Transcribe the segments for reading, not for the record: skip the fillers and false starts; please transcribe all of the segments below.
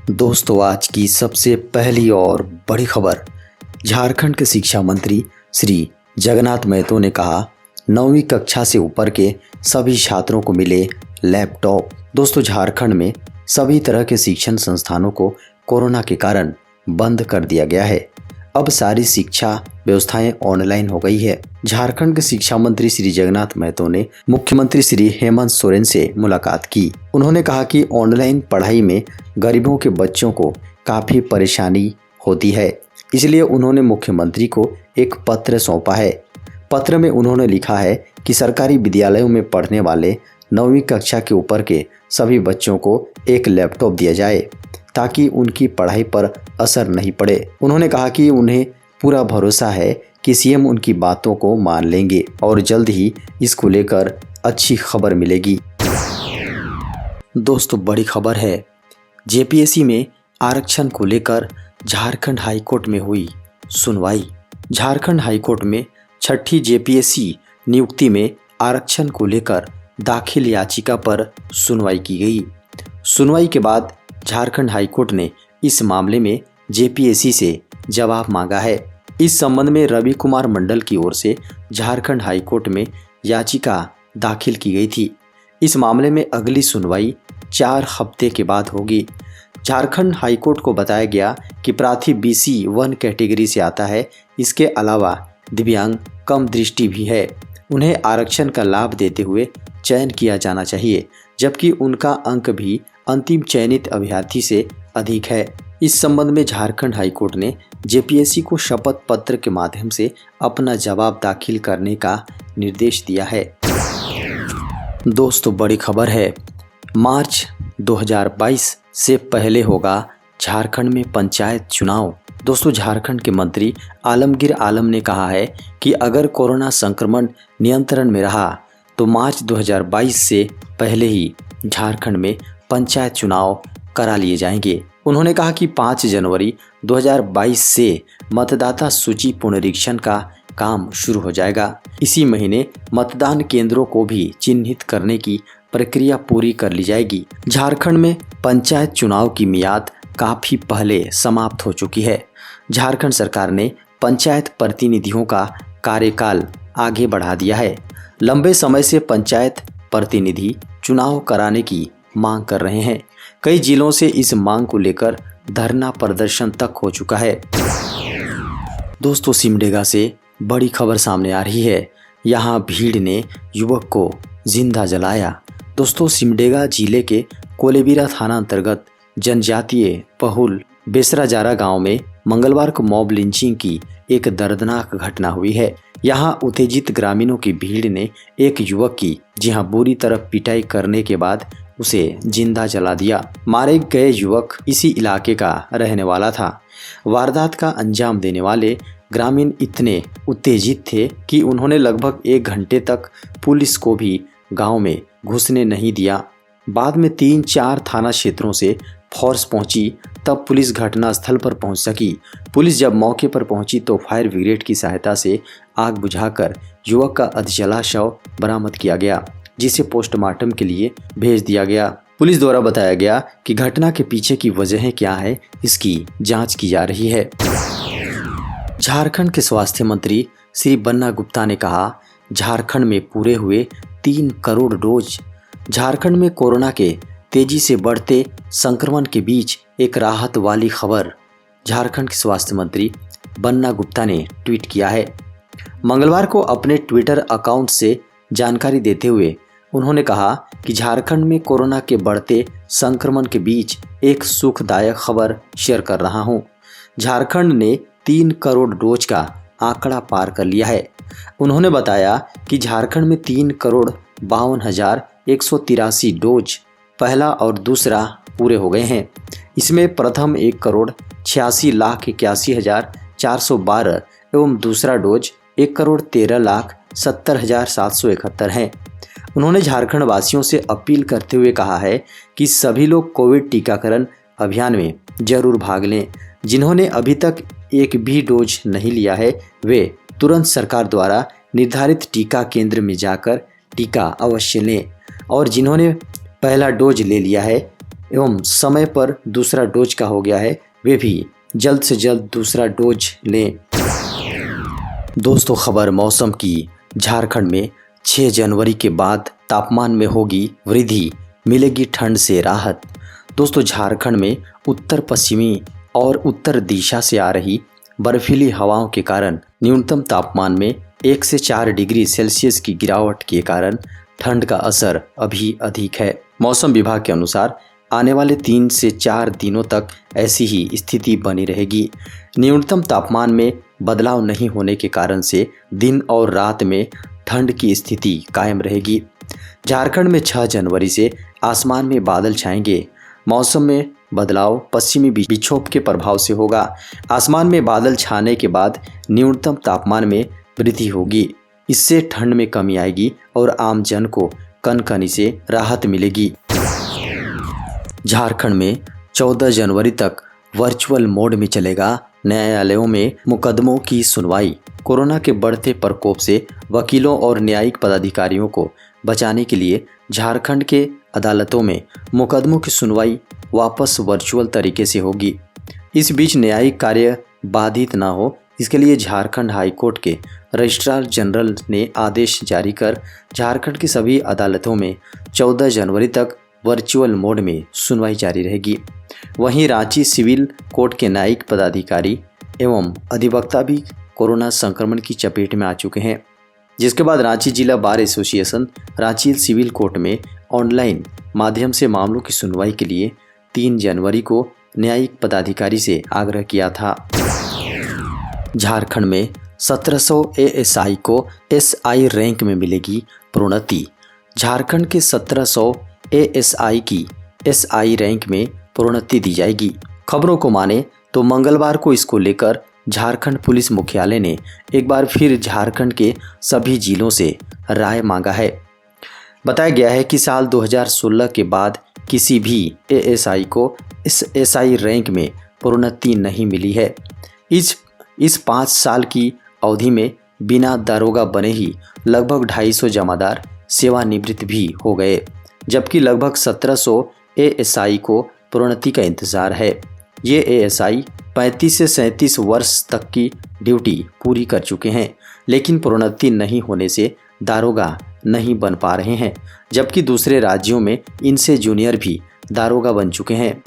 दोस्तों, आज की सबसे पहली और बड़ी खबर। झारखंड के शिक्षा मंत्री श्री जगन्नाथ महतो ने कहा, 9वीं कक्षा से ऊपर के सभी छात्रों को मिले लैपटॉप। दोस्तों, झारखंड में सभी तरह के शिक्षण संस्थानों को कोरोना के कारण बंद कर दिया गया है। अब सारी शिक्षा व्यवस्थाएं ऑनलाइन हो गई है। झारखंड के शिक्षा मंत्री श्री जगन्नाथ महतो ने मुख्यमंत्री श्री हेमंत सोरेन से मुलाकात की। उन्होंने कहा कि ऑनलाइन पढ़ाई में गरीबों के बच्चों को काफी परेशानी होती है, इसलिए उन्होंने मुख्यमंत्री को एक पत्र सौंपा है। पत्र में उन्होंने लिखा है कि सरकारी विद्यालयों में पढ़ने वाले 9वीं कक्षा के ऊपर के सभी बच्चों को एक लैपटॉप दिया जाए ताकि उनकी पढ़ाई पर असर नहीं पड़े। उन्होंने कहा कि उन्हें पूरा भरोसा है कि सीएम उनकी बातों को मान लेंगे और जल्द ही इसको लेकर अच्छी खबर मिलेगी। दोस्तों, बड़ी खबर है। जेपीएससी में आरक्षण को लेकर झारखंड हाईकोर्ट में हुई सुनवाई। झारखंड हाईकोर्ट में 6ठी जेपीएससी नियुक्ति में आरक्षण को लेकर दाखिल याचिका पर सुनवाई की गई। सुनवाई के बाद झारखंड हाईकोर्ट ने इस मामले में जेपीएससी से जवाब मांगा है। इस संबंध में रवि कुमार मंडल की ओर से झारखंड हाईकोर्ट में याचिका दाखिल की गई थी। इस मामले में अगली सुनवाई 4 हफ्ते के बाद होगी। झारखंड हाईकोर्ट को बताया गया कि प्रार्थी BC 1 कैटेगरी से आता है। इसके अलावा दिव्यांग, कम दृष्टि भी है। उन्हें आरक्षण का लाभ देते हुए चयन किया जाना चाहिए, जबकि उनका अंक भी अंतिम चयनित अभ्यर्थी से अधिक है। इस संबंध में झारखंड हाईकोर्ट ने जेपीएससी को शपथ पत्र के माध्यम से अपना जवाब दाखिल करने का निर्देश दिया है। दोस्तों, बड़ी खबर है। मार्च 2022 से पहले होगा झारखंड में पंचायत चुनाव। दोस्तों, झारखंड के मंत्री आलमगीर आलम ने कहा है कि अगर कोरोना संक्रमण नियंत्रण में रहा तो मार्च 2022 से पहले ही झारखंड में पंचायत चुनाव करा लिए जाएंगे। उन्होंने कहा कि 5 जनवरी 2022 से मतदाता सूची पुनरीक्षण का काम शुरू हो जाएगा। इसी महीने मतदान केंद्रों को भी चिन्हित करने की प्रक्रिया पूरी कर ली जाएगी। झारखंड में पंचायत चुनाव की मियाद काफी पहले समाप्त हो चुकी है। झारखंड सरकार ने पंचायत प्रतिनिधियों का कार्यकाल आगे बढ़ा दिया है। लंबे समय से पंचायत प्रतिनिधि चुनाव कराने की मांग कर रहे हैं। कई जिलों से इस मांग को लेकर धरना प्रदर्शन तक हो चुका है। दोस्तों, सिमडेगा से बड़ी खबर सामने आ रही है। यहाँ भीड़ ने युवक को जिंदा जलाया। दोस्तों, सिमडेगा जिले के कोलेबिरा थाना अंतर्गत जनजातीय पहुल बेसराजारा गांव में मंगलवार को मॉब लिंचिंग की एक दर्दनाक घटना हुई है। यहाँ उत्तेजित ग्रामीणों की भीड़ ने एक युवक की बुरी तरह पिटाई करने के बाद उसे जिंदा जला दिया। मारे गए युवक इसी इलाके का रहने वाला था। वारदात का अंजाम देने वाले ग्रामीण इतने उत्तेजित थे कि उन्होंने लगभग 1 घंटे तक पुलिस को भी गांव में घुसने नहीं दिया। बाद में 3-4 थाना क्षेत्रों से फोर्स पहुंची, तब पुलिस घटनास्थल पर पहुंच सकी। पुलिस जब मौके पर पहुंची तो फायर ब्रिगेड की सहायता से आग बुझाकर युवक का अधजला शव बरामद किया गया, जिसे पोस्टमार्टम के लिए भेज दिया गया। पुलिस द्वारा बताया गया कि घटना के पीछे की वजहें क्या है, इसकी जांच की जा रही है। झारखंड के स्वास्थ्य मंत्री श्री बन्ना गुप्ता ने कहा, झारखंड में पूरे हुए 3 करोड़ डोज। झारखंड में कोरोना के तेजी से बढ़ते संक्रमण के बीच एक राहत वाली खबर झारखंड के स्वास्थ्य मंत्री बन्ना गुप्ता ने ट्वीट किया है। मंगलवार को अपने ट्विटर अकाउंट से जानकारी देते हुए उन्होंने कहा कि झारखंड में कोरोना के बढ़ते संक्रमण के बीच एक सुखदायक खबर शेयर कर रहा हूं। झारखंड ने 3 करोड़ डोज का आंकड़ा पार कर लिया है। उन्होंने बताया कि झारखंड में 3,52,183 डोज पहला और दूसरा पूरे हो गए हैं। इसमें प्रथम 1,86,81,412 एवं दूसरा डोज 1,13,70,771 है। उन्होंने झारखंड वासियों से अपील करते हुए कहा है कि सभी लोग कोविड टीकाकरण अभियान में जरूर भाग लें। जिन्होंने अभी तक एक भी डोज नहीं लिया है, वे तुरंत सरकार द्वारा निर्धारित टीका केंद्र में जाकर टीका अवश्य लें, और जिन्होंने पहला डोज ले लिया है एवं समय पर दूसरा डोज का हो गया है वे भी जल्द से जल्द दूसरा डोज लें। दोस्तों खबर मौसम की, झारखंड में 6 जनवरी के बाद तापमान में होगी वृद्धि, मिलेगी ठंड से राहत। दोस्तों झारखंड में उत्तर पश्चिमी और उत्तर दिशा से आ रही बर्फीली हवाओं के कारण न्यूनतम तापमान में 1 से 4 डिग्री सेल्सियस की गिरावट के कारण ठंड का असर अभी अधिक है। मौसम विभाग के अनुसार आने वाले 3 से 4 दिनों तक ऐसी ही स्थिति बनी रहेगी। न्यूनतम तापमान में बदलाव नहीं होने के कारण से दिन और रात में ठंड की स्थिति कायम रहेगी। झारखंड में 6 जनवरी से आसमान में बादल छाएंगे। मौसम में बदलाव पश्चिमी विक्षोभ के प्रभाव से होगा। आसमान में बादल छाने के बाद न्यूनतम तापमान में वृद्धि होगी। इससे ठंड में कमी आएगी और आम जन को कनकनी से राहत मिलेगी। झारखंड में 14 जनवरी तक वर्चुअल मोड में चलेगा न्यायालयों में मुकदमों की सुनवाई। कोरोना के बढ़ते प्रकोप से वकीलों और न्यायिक पदाधिकारियों को बचाने के लिए झारखंड के अदालतों में मुकदमों की सुनवाई वापस वर्चुअल तरीके से होगी। इस बीच न्यायिक कार्य बाधित न हो, इसके लिए झारखंड हाईकोर्ट के रजिस्ट्रार जनरल ने आदेश जारी कर झारखंड की सभी अदालतों में 14 जनवरी तक वर्चुअल मोड में सुनवाई जारी रहेगी। वहीं रांची सिविल कोर्ट के न्यायिक पदाधिकारी एवं अधिवक्ता भी कोरोना संक्रमण की चपेट में आ चुके हैं, जिसके बाद रांची जिला bar association Ranchi civil court में ऑनलाइन माध्यम से मामलों की सुनवाई के लिए 3 जनवरी को न्यायिक पदाधिकारी से आग्रह किया था। झारखंड में 1700 एएसआई को एसआई रैंक में मिलेगी प्रोन्नति। झारखंड के 1700 एएसआई की एसआई रैंक में प्रोन्नति दी जाएगी। खबरों को माने तो मंगलवार को इसको लेकर झारखंड पुलिस मुख्यालय ने एक बार फिर झारखंड के सभी जिलों से राय मांगा है। बताया गया है कि साल 2016 के बाद किसी भी एएसआई को इस एसआई रैंक में प्रोन्नति नहीं मिली है। इस 5 साल की अवधि में बिना दारोगा बने ही लगभग 250 जमादार सेवानिवृत्त भी हो गए, जबकि लगभग 1700 एएसआई को प्रोन्नति का इंतजार है। ये एएसआई 35 से 37 वर्ष तक की ड्यूटी पूरी कर चुके हैं, लेकिन प्रोन्नति नहीं होने से दारोगा नहीं बन पा रहे हैं, जबकि दूसरे राज्यों में इनसे जूनियर भी दारोगा बन चुके हैं।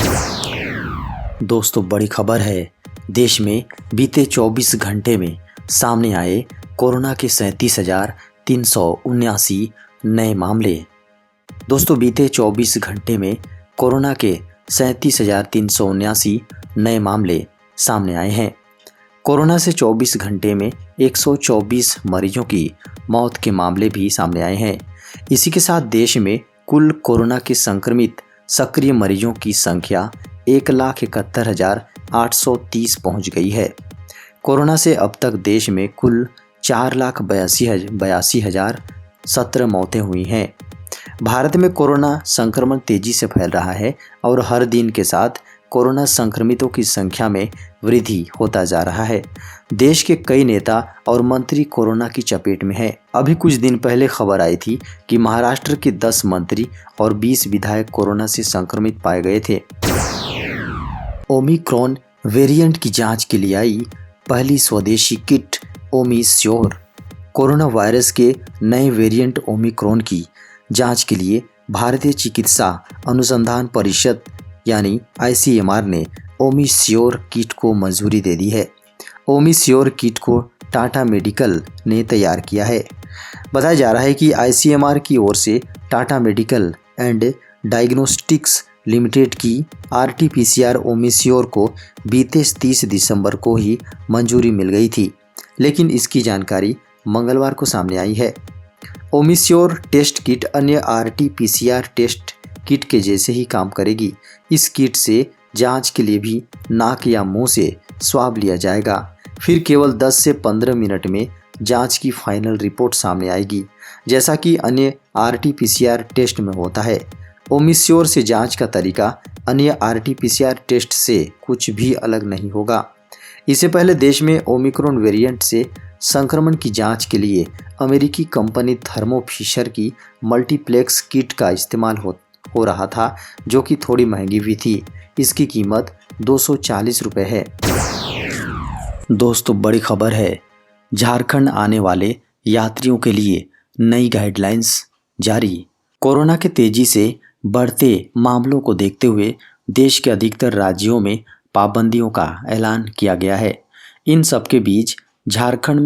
दोस्तों बड़ी खबर है, देश में बीते 24 घंटे में सामने आए कोरोना के 37,379 नए मामले। दोस्तों बीते 24 घंटे में कोरोना के 37,379 नए मामले सामने आए हैं। कोरोना से 24 घंटे में 124 मरीजों की मौत के मामले भी सामने आए हैं। इसी के साथ देश में कुल कोरोना के संक्रमित सक्रिय मरीजों की संख्या 1,71,830 पहुंच गई है। कोरोना से अब तक देश में कुल 4,82,017 मौतें हुई हैं। भारत में कोरोना संक्रमण तेजी से फैल रहा है और हर दिन के साथ कोरोना संक्रमितों की संख्या में वृद्धि होता जा रहा है। देश के कई नेता और मंत्री कोरोना की चपेट में हैं। अभी कुछ दिन पहले खबर आई थी कि महाराष्ट्र के 10 मंत्री और 20 विधायक कोरोना से संक्रमित पाए गए थे। ओमिक्रॉन वेरिएंट की जांच के लिए आई पहली स्वदेशी किट ओमिस्योर। कोरोना वायरस के नए वेरिएंट ओमिक्रॉन की जांच के लिए भारतीय चिकित्सा अनुसंधान परिषद यानी आईसीएमआर ने ओमिस्योर किट को मंजूरी दे दी है। ओमिस्योर किट को टाटा मेडिकल ने तैयार किया है। बताया जा रहा है कि आईसीएमआर की ओर से Tata medical and diagnostics limited की आरटी-पीसीआर ओमिस्योर को बीते 30 दिसंबर को ही मंजूरी मिल गई थी, लेकिन इसकी जानकारी मंगलवार को सामने आई है। ओमिस्योर टेस्ट किट अन्य आरटी-पीसीआर टेस्ट किट के जैसे ही काम करेगी। इस किट से जांच के लिए भी नाक या मुंह से स्वाब लिया जाएगा, फिर केवल 10 से 15 मिनट में जांच की फाइनल रिपोर्ट सामने आएगी, जैसा कि अन्य आरटी-पीसीआर टेस्ट में होता है। ओमिस्योर से जांच का तरीका अन्य आरटी-पीसीआर टेस्ट से कुछ भी अलग नहीं होगा। इससे पहले देश में ओमिक्रॉन वेरिएंट से संक्रमण की जांच के लिए अमेरिकी कंपनी थर्मो फिशर की मल्टीप्लेक्स किट का इस्तेमाल हो रहा था, जो कि थोड़ी महंगी भी थी। इसकी कीमत 240 रुपये है। दोस्तों, बड़ी खबर है, झारखंड आने वाले यात्रियों के लिए नई गाइडलाइंस जारी। कोरोना के तेजी से बढ़ते मामलों को देखते हुए देश के अधिकतर राज्यों में पाबंदियों का ऐलान किया गया है। इन सबके बीच झारखंड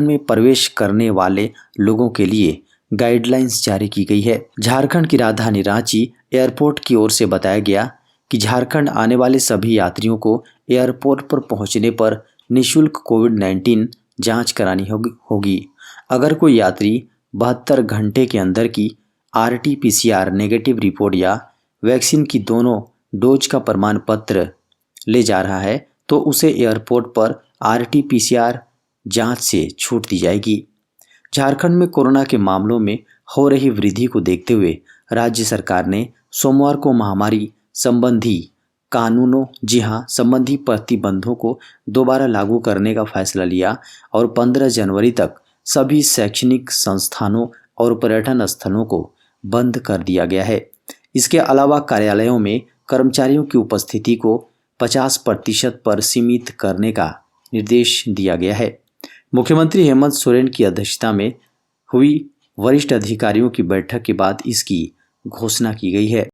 में प्रवेश करने वाले लोगों के लिए गाइडलाइंस जारी की गई है। झारखंड की राजधानी रांची एयरपोर्ट की ओर से बताया गया कि झारखंड आने वाले सभी यात्रियों को एयरपोर्ट पर पहुंचने पर निःशुल्क कोविड-19 जांच करानी होगी। अगर कोई यात्री 72 घंटे के अंदर की RT-PCR नेगेटिव रिपोर्ट या वैक्सीन की दोनों डोज का प्रमाण पत्र ले जा रहा है तो उसे एयरपोर्ट पर RT-PCR जांच से छूट दी जाएगी। झारखंड में कोरोना के मामलों में हो रही वृद्धि को देखते हुए राज्य सरकार ने सोमवार को महामारी संबंधी संबंधी प्रतिबंधों को दोबारा लागू करने का फैसला लिया और 15 जनवरी तक सभी शैक्षणिक संस्थानों और पर्यटन स्थलों को बंद कर दिया गया है। इसके अलावा कार्यालयों में कर्मचारियों की उपस्थिति को 50% पर सीमित करने का निर्देश दिया गया है। मुख्यमंत्री हेमंत सोरेन की अध्यक्षता में हुई वरिष्ठ अधिकारियों की बैठक के बाद इसकी घोषणा की गई है।